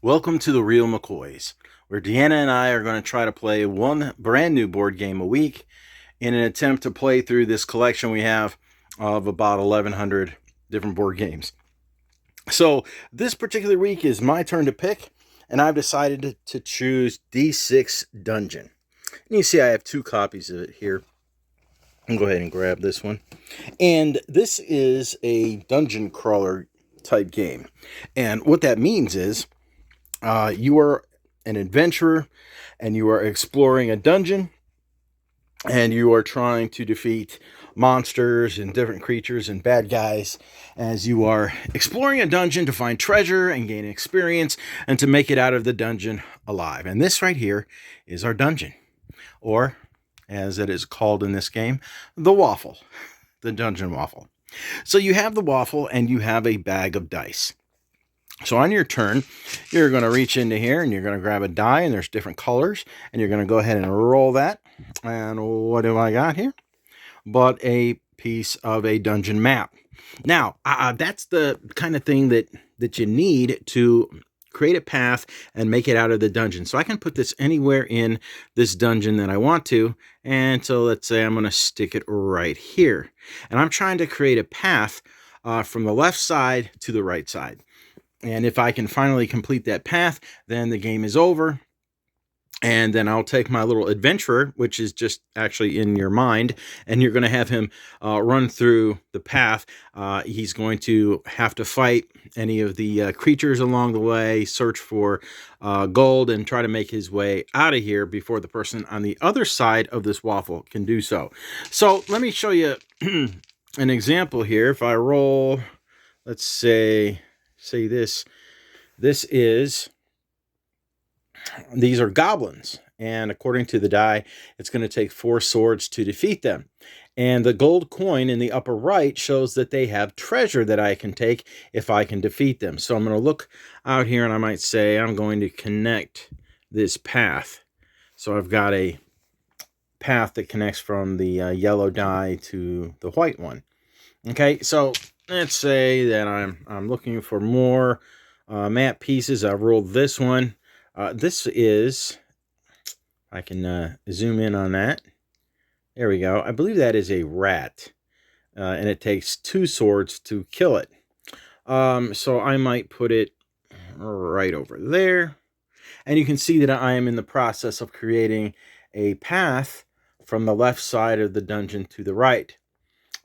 Welcome to the Real McCoys, where Deanna and I are going to try to play one brand new board game a week in an attempt to play through this collection we have of about 1,100 different board games. So this particular week is my turn to pick, and I've decided to choose D6 Dungeon. And you see I have two copies of it here. I'll go ahead and grab this one. And this is a dungeon crawler type game. And what that means is you are an adventurer and you are exploring a dungeon and you are trying to defeat monsters and different creatures and bad guys as you are exploring a dungeon to find treasure and gain experience and to make it out of the dungeon alive. And this right here is our dungeon, or as it is called in this game, the waffle, the dungeon waffle. So you have the waffle and you have a bag of dice. So on your turn, you're going to reach into here and you're going to grab a die, and there's different colors, and you're going to go ahead and roll that. And what have I got here? But a piece of a dungeon map. Now, that's the kind of thing that you need to create a path and make it out of the dungeon. So I can put this anywhere in this dungeon that I want to. And so let's say I'm going to stick it right here. And I'm trying to create a path from the left side to the right side. And if I can finally complete that path, then the game is over. And then I'll take my little adventurer, which is just actually in your mind, and you're going to have him run through the path. He's going to have to fight any of the creatures along the way, search for gold, and try to make his way out of here before the person on the other side of this waffle can do so. So let me show you an example here. If I roll, let's say this is, these are goblins, and according to the die, it's going to take 4 swords to defeat them. And the gold coin in the upper right shows that they have treasure that I can take if I can defeat them. So I'm going to look out here and I might say I'm going to connect this path. So I've got a path that connects from the yellow die to the white one. Okay, so let's say that I'm looking for more map pieces. I've rolled this one. This is, I can zoom in on that. There we go. I believe that is a rat, and it takes 2 swords to kill it. So I might put it right over there. And you can see that I am in the process of creating a path from the left side of the dungeon to the right.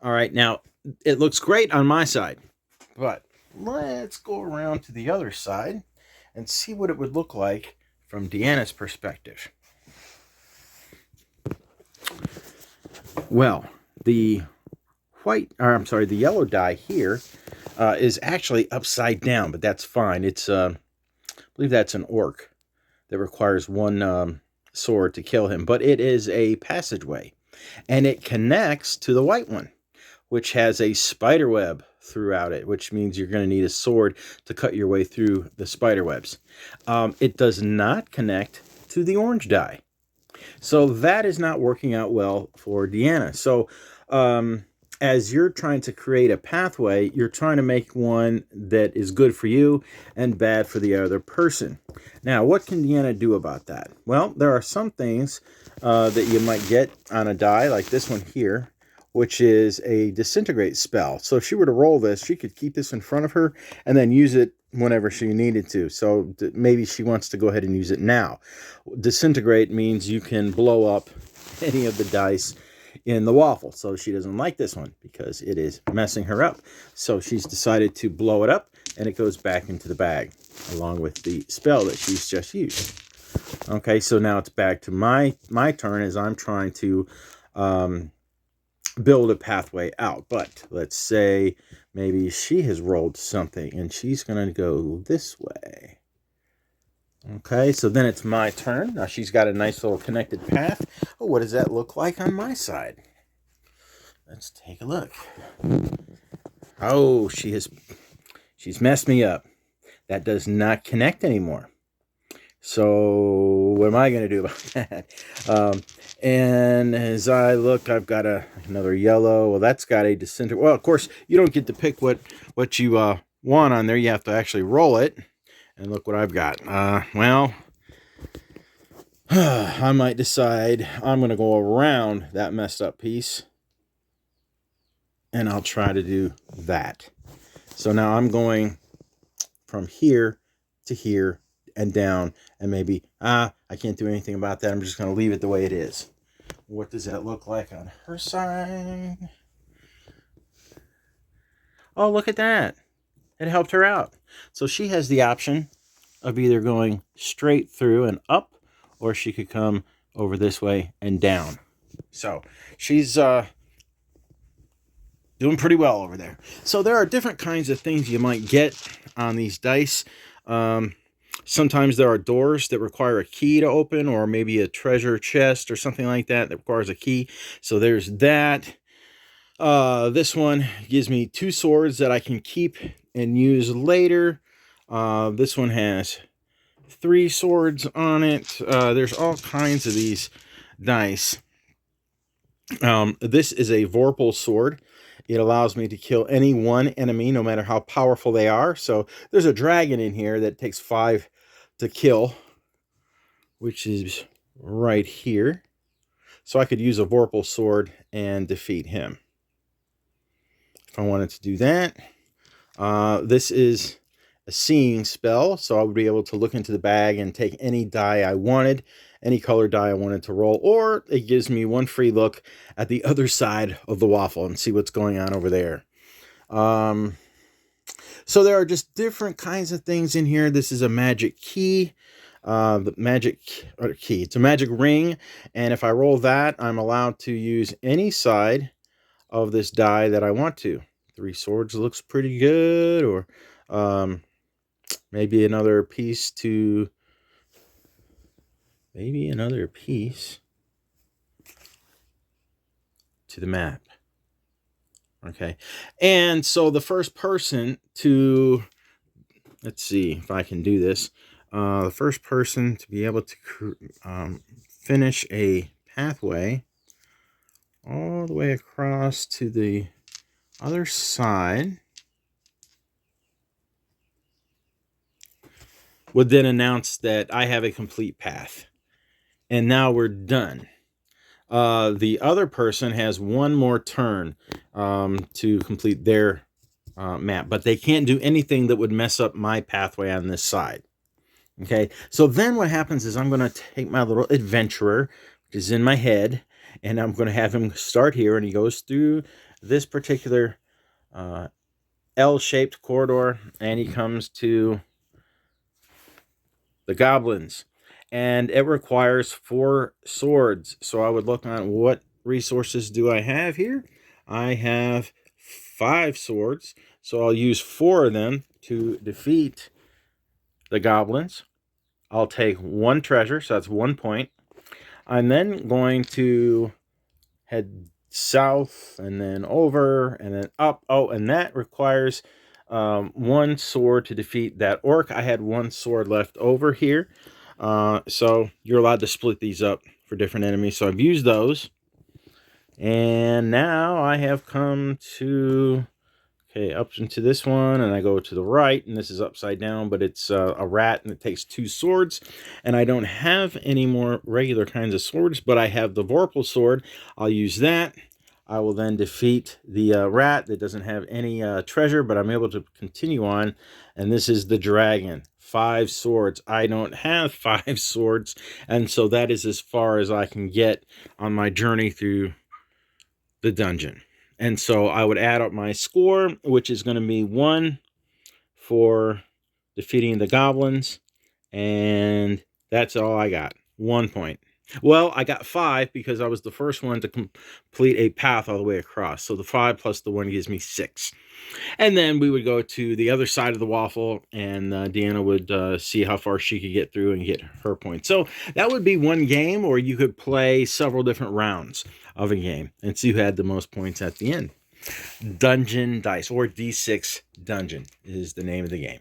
All right, now it looks great on my side, but let's go around to the other side and see what it would look like from Deanna's perspective. Well, the yellow die here is actually upside down, but that's fine. It's, I believe that's an orc that requires 1 sword to kill him, but it is a passageway, and it connects to the white one, which has a spider web throughout it, which means you're going to need a sword to cut your way through the spider webs. It does not connect to the orange die. So that is not working out well for Deanna. So as you're trying to create a pathway, you're trying to make one that is good for you and bad for the other person. Now, what can Deanna do about that? Well, there are some things that you might get on a die, like this one here, which is a disintegrate spell. So if she were to roll this, she could keep this in front of her and then use it whenever she needed to. So maybe she wants to go ahead and use it now. Disintegrate means you can blow up any of the dice in the waffle. So she doesn't like this one because it is messing her up. So she's decided to blow it up, and it goes back into the bag along with the spell that she's just used. Okay, so now it's back to my turn as I'm trying to build a pathway out. But let's say maybe she has rolled something and she's going to go this way. Okay, so then it's my turn. Now she's got a nice little connected path. Oh, what does that look like on my side? Let's take a look. Oh, she's messed me up. That does not connect anymore. So what am I going to do about that? And as I look, I've got another yellow. Well, that's got a disintegrate. Well, of course, you don't get to pick what you want on there. You have to actually roll it. And look what I've got. Well, I might decide I'm going to go around that messed up piece. And I'll try to do that. So now I'm going from here to here and down. And maybe, I can't do anything about that. I'm just going to leave it the way it is. What does that look like on her side? Oh, look at that. It helped her out. So she has the option of either going straight through and up, or she could come over this way and down. So she's doing pretty well over there. So there are different kinds of things you might get on these dice. Sometimes there are doors that require a key to open, or maybe a treasure chest or something like that that requires a key. So there's that. This one gives me 2 swords that I can keep and use later. This one has 3 swords on it. There's all kinds of these dice. This is a Vorpal sword. It allows me to kill any one enemy, no matter how powerful they are. So there's a dragon in here that takes 5 to kill, which is right here. So I could use a Vorpal sword and defeat him if I wanted to do that. This is a seeing spell, so I would be able to look into the bag and take any die I wanted, any color die I wanted to roll, or it gives me 1 free look at the other side of the waffle and see what's going on over there. So there are just different kinds of things in here. This is a magic key. The magic key. It's a magic ring, and if I roll that, I'm allowed to use any side of this die that I want to. 3 swords looks pretty good, or maybe another piece to the map. Okay, and so the first person to, let's see if I can do this. The first person to be able to finish a pathway all the way across to the other side would then announce that I have a complete path. And now we're done. The other person has 1 more turn to complete their map, but they can't do anything that would mess up my pathway on this side. Okay, so then what happens is I'm going to take my little adventurer, which is in my head, and I'm going to have him start here, and he goes through this particular L-shaped corridor, and he comes to the goblins, and it requires 4 swords. So I would look on what resources do I have here. I have 5 swords, so I'll use 4 of them to defeat the goblins. I'll take 1 treasure, so that's 1 point. I'm then going to head south and then over and then up. Oh, and that requires 1 sword to defeat that orc. I had 1 sword left over here. So you're allowed to split these up for different enemies. So I've used those. And now I have come to, okay, up into this one, and I go to the right, and this is upside down, but it's a rat, and it takes 2 swords. And I don't have any more regular kinds of swords, but I have the Vorpal sword. I'll use that. I will then defeat the rat that doesn't have any treasure, but I'm able to continue on. And this is the dragon. 5 swords. I don't have 5 swords, and so that is as far as I can get on my journey through the dungeon. And so I would add up my score, which is going to be 1 for defeating the goblins, and that's all I got. 1 point. Well, I got 5 because I was the first one to complete a path all the way across. So the 5 plus the 1 gives me 6. And then we would go to the other side of the waffle, and Deanna would see how far she could get through and get her points. So that would be 1 game, or you could play several different rounds of a game and see who had the most points at the end. Dungeon Dice, or D6 Dungeon, is the name of the game.